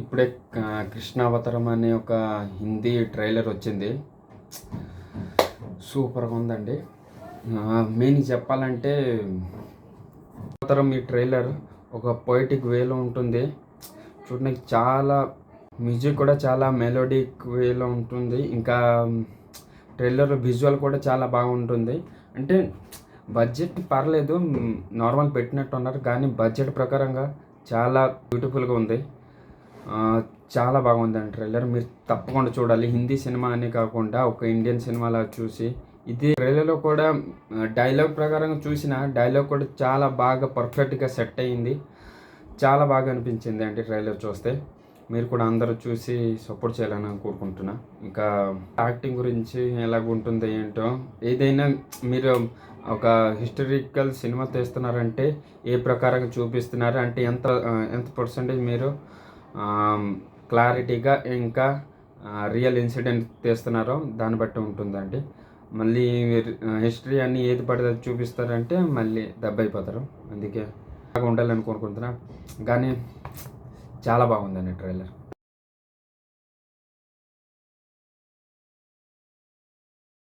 ఇప్పుడే కృష్ణావతారం అనే ఒక హిందీ ట్రైలర్ వచ్చింది. సూపర్గా ఉందండి. మెయిన్ చెప్పాలంటే అవతారం ఈ ట్రైలర్ ఒక పొయిటిక్ వేలో ఉంటుంది. చూడడానికి చాలా మ్యూజిక్ కూడా చాలా మెలోడిక్ వేలో ఉంటుంది. ఇంకా ట్రైలర్ విజువల్ కూడా చాలా బాగుంటుంది. అంటే బడ్జెట్ పర్లేదు, నార్మల్ పెట్టినట్టు ఉన్నారు, కానీ బడ్జెట్ ప్రకారంగా చాలా బ్యూటిఫుల్గా ఉంది. చాలా బాగుందండి ట్రైలర్. మీరు తప్పకుండా చూడాలి. హిందీ సినిమా అని కాకుండా ఒక ఇండియన్ సినిమాలా చూసి, ఇది ట్రైలర్లో కూడా డైలాగ్ ప్రకారంగా చూసిన డైలాగ్ కూడా చాలా బాగా పర్ఫెక్ట్గా సెట్ అయ్యింది. చాలా బాగా అనిపించింది అంటే ట్రైలర్ చూస్తే. మీరు కూడా అందరూ చూసి సపోర్ట్ చేయాలని కోరుకుంటున్నా. ఇంకా యాక్టింగ్ గురించి ఎలాగుంటుందో ఏంటో, ఏదైనా మీరు ఒక హిస్టరికల్ సినిమా తీస్తున్నారంటే ఏ ప్రకారంగా చూపిస్తున్నారు అంటే ఎంత ఎంత పర్సెంటేజ్ మీరు క్లారిటీగా ఇంకా రియల్ ఇన్సిడెంట్ తీస్తున్నారో దాన్ని బట్టి ఉంటుందండి. మళ్ళీ హిస్టరీ అన్నీ ఏది పడితే అది చూపిస్తారంటే మళ్ళీ దెబ్బైపోతారు. అందుకే బాగా ఉండాలని కోరుకుంటున్నా. కానీ చాలా బాగుందండి ట్రైలర్.